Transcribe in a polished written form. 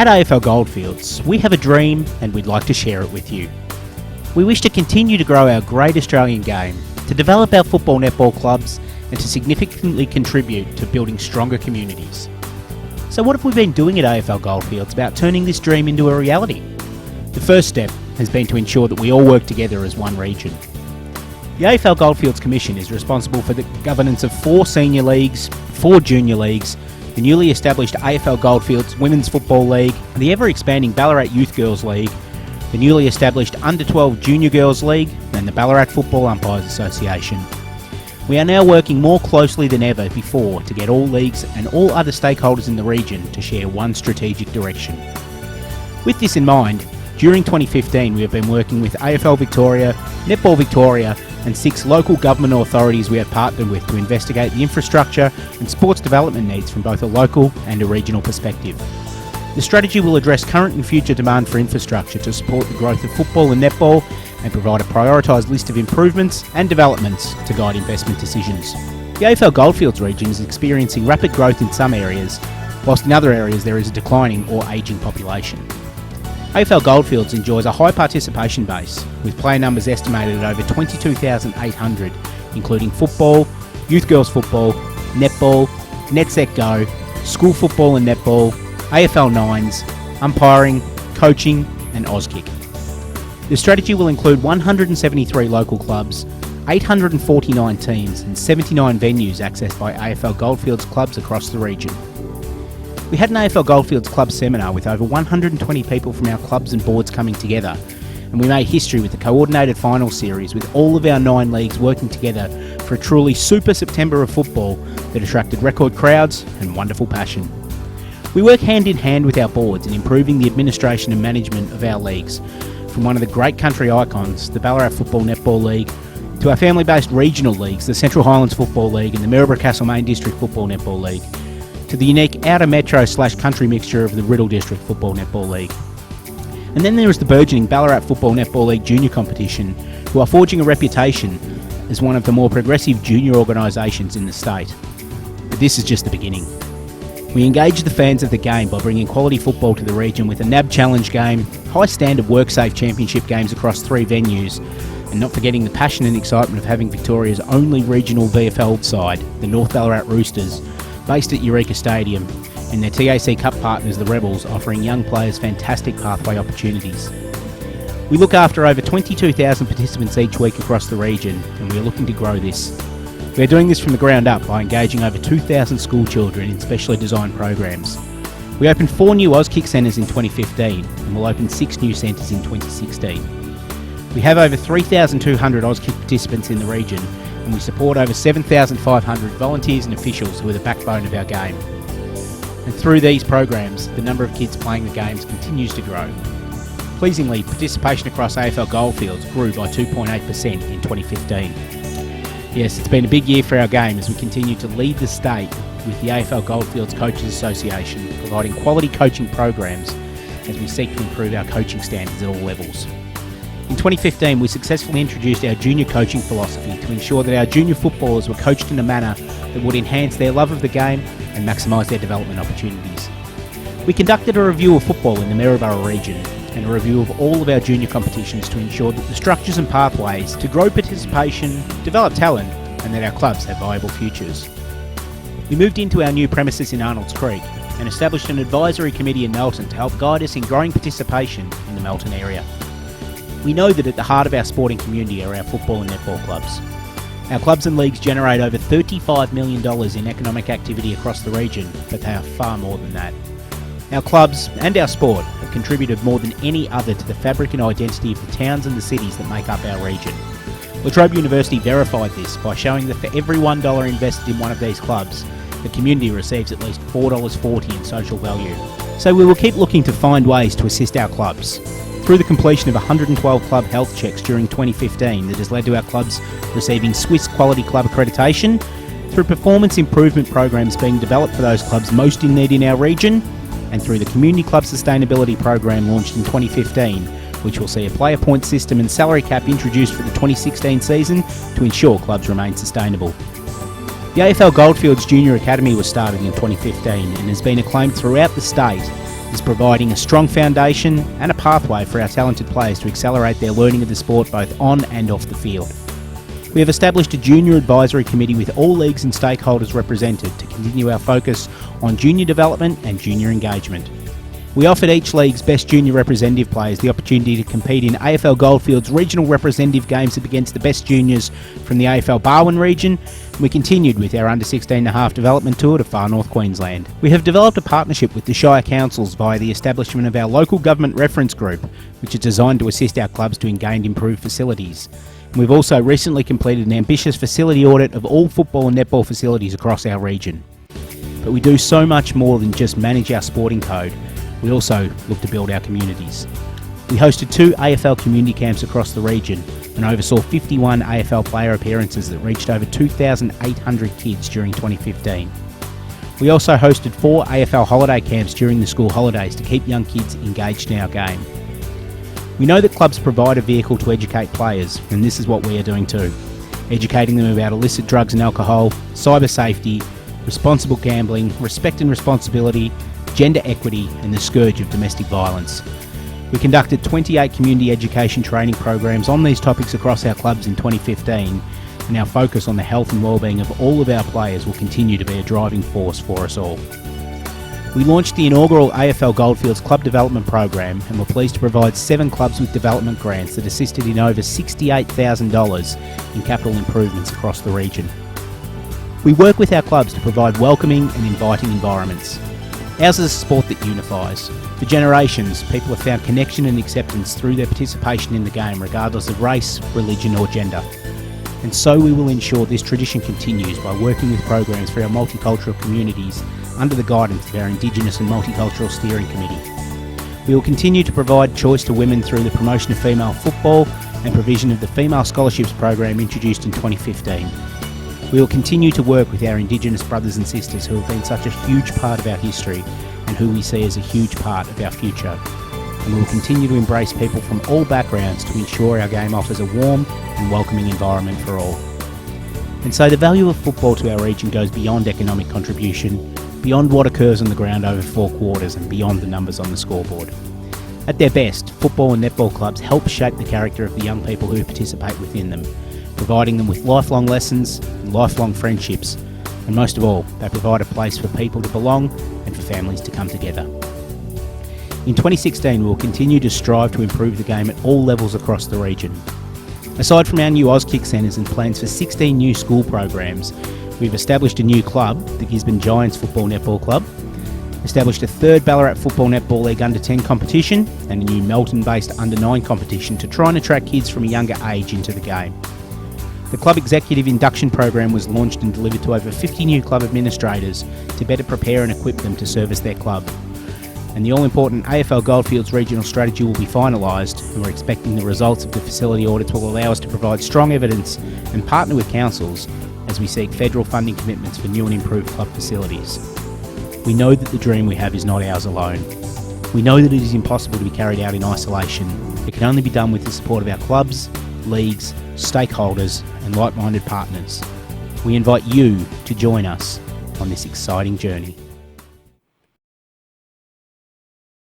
At AFL Goldfields, we have a dream and we'd like to share it with you. We wish to continue to grow our great Australian game, to develop our football netball clubs, and to significantly contribute to building stronger communities. So what have we been doing at AFL Goldfields about turning this dream into a reality? The first step has been to ensure that we all work together as one region. The AFL Goldfields Commission is responsible for the governance of 4 senior leagues, 4 junior leagues, the newly established AFL Goldfields Women's Football League, the ever-expanding Ballarat Youth Girls League, the newly established Under-12 Junior Girls League, and the Ballarat Football Umpires Association. We are now working more closely than ever before to get all leagues and all other stakeholders in the region to share one strategic direction. With this in mind, during 2015 we have been working with AFL Victoria, Netball Victoria and 6 local government authorities we have partnered with to investigate the infrastructure and sports development needs from both a local and a regional perspective. The strategy will address current and future demand for infrastructure to support the growth of football and netball and provide a prioritised list of improvements and developments to guide investment decisions. The AFL Goldfields region is experiencing rapid growth in some areas, whilst in other areas there is a declining or ageing population. AFL Goldfields enjoys a high participation base, with player numbers estimated at over 22,800, including football, youth girls football, netball, NetSec Go, school football and netball, AFL Nines, umpiring, coaching and Auskick. The strategy will include 173 local clubs, 849 teams and 79 venues accessed by AFL Goldfields clubs across the region. We had an AFL Goldfields club seminar with over 120 people from our clubs and boards coming together, and we made history with the coordinated final series with all of our 9 leagues working together for a truly super September of football that attracted record crowds and wonderful passion. We work hand in hand with our boards in improving the administration and management of our leagues, from one of the great country icons, the Ballarat Football Netball League, to our family-based regional leagues, the Central Highlands Football League and the Maryborough Castlemaine District Football Netball League, to the unique outer metro/country mixture of the Riddle District Football Netball League. And then there is the burgeoning Ballarat Football Netball League junior competition, who are forging a reputation as one of the more progressive junior organisations in the state. But this is just the beginning. We engage the fans of the game by bringing quality football to the region with a NAB Challenge game, high standard WorkSafe Championship games across 3 venues, and not forgetting the passion and excitement of having Victoria's only regional VFL side, the North Ballarat Roosters, based at Eureka Stadium, and their TAC Cup partners, the Rebels, offering young players fantastic pathway opportunities. We look after over 22,000 participants each week across the region, and we are looking to grow this. We are doing this from the ground up by engaging over 2,000 school children in specially designed programs. We opened 4 new Auskick centres in 2015, and will open 6 new centres in 2016. We have over 3,200 Auskick participants in the region, and we support over 7,500 volunteers and officials who are the backbone of our game. And through these programs, the number of kids playing the games continues to grow. Pleasingly, participation across AFL Goldfields grew by 2.8% in 2015. Yes, it's been a big year for our game as we continue to lead the state with the AFL Goldfields Coaches Association, providing quality coaching programs as we seek to improve our coaching standards at all levels. In 2015, we successfully introduced our junior coaching philosophy to ensure that our junior footballers were coached in a manner that would enhance their love of the game and maximise their development opportunities. We conducted a review of football in the Maryborough region and a review of all of our junior competitions to ensure that the structures and pathways to grow participation, develop talent, and that our clubs have viable futures. We moved into our new premises in Arnold's Creek and established an advisory committee in Melton to help guide us in growing participation in the Melton area. We know that at the heart of our sporting community are our football and netball clubs. Our clubs and leagues generate over $35 million in economic activity across the region, but they are far more than that. Our clubs and our sport have contributed more than any other to the fabric and identity of the towns and the cities that make up our region. La Trobe University verified this by showing that for every $1 invested in one of these clubs, the community receives at least $4.40 in social value. So we will keep looking to find ways to assist our clubs. Through the completion of 112 club health checks during 2015 that has led to our clubs receiving Swiss Quality Club accreditation, through performance improvement programs being developed for those clubs most in need in our region, and through the Community Club Sustainability Program launched in 2015, which will see a player point system and salary cap introduced for the 2016 season to ensure clubs remain sustainable. The AFL Goldfields Junior Academy was started in 2015 and has been acclaimed throughout the state is providing a strong foundation and a pathway for our talented players to accelerate their learning of the sport both on and off the field. We have established a junior advisory committee with all leagues and stakeholders represented to continue our focus on junior development and junior engagement. We offered each league's best junior representative players the opportunity to compete in AFL Goldfields regional representative games against the best juniors from the AFL Barwon region. We continued with our under 16.5 development tour to far north Queensland. We have developed a partnership with the Shire Councils via the establishment of our local government reference group, which is designed to assist our clubs to gain improved facilities. And we've also recently completed an ambitious facility audit of all football and netball facilities across our region. But we do so much more than just manage our sporting code. We also look to build our communities. We hosted 2 AFL community camps across the region and oversaw 51 AFL player appearances that reached over 2,800 kids during 2015. We also hosted 4 AFL holiday camps during the school holidays to keep young kids engaged in our game. We know that clubs provide a vehicle to educate players, and this is what we are doing too. Educating them about illicit drugs and alcohol, cyber safety, responsible gambling, respect and responsibility, gender equity and the scourge of domestic violence. We conducted 28 community education training programs on these topics across our clubs in 2015, and our focus on the health and wellbeing of all of our players will continue to be a driving force for us all. We launched the inaugural AFL Goldfields Club Development Program and were pleased to provide 7 clubs with development grants that assisted in over $68,000 in capital improvements across the region. We work with our clubs to provide welcoming and inviting environments. Ours is a sport that unifies. For generations, people have found connection and acceptance through their participation in the game, regardless of race, religion or gender. And so we will ensure this tradition continues by working with programs for our multicultural communities under the guidance of our Indigenous and Multicultural Steering Committee. We will continue to provide choice to women through the promotion of female football and provision of the Female Scholarships Program introduced in 2015. We will continue to work with our Indigenous brothers and sisters who have been such a huge part of our history and who we see as a huge part of our future. And we will continue to embrace people from all backgrounds to ensure our game offers a warm and welcoming environment for all. And so the value of football to our region goes beyond economic contribution, beyond what occurs on the ground over 4 quarters and beyond the numbers on the scoreboard. At their best, football and netball clubs help shape the character of the young people who participate within them, providing them with lifelong lessons and lifelong friendships, and most of all, they provide a place for people to belong and for families to come together. In 2016, we will continue to strive to improve the game at all levels across the region. Aside from our new Auskick centres and plans for 16 new school programs, we've established a new club, the Gisborne Giants Football Netball Club, established a 3rd Ballarat Football Netball League Under 10 competition and a new Melton-based Under 9 competition to try and attract kids from a younger age into the game. The club executive induction program was launched and delivered to over 50 new club administrators to better prepare and equip them to service their club. And the all-important AFL Goldfields regional strategy will be finalised, and we're expecting the results of the facility audits will allow us to provide strong evidence and partner with councils as we seek federal funding commitments for new and improved club facilities. We know that the dream we have is not ours alone. We know that it is impossible to be carried out in isolation. It can only be done with the support of our clubs, leagues, stakeholders and like-minded partners. We invite you to join us on this exciting journey.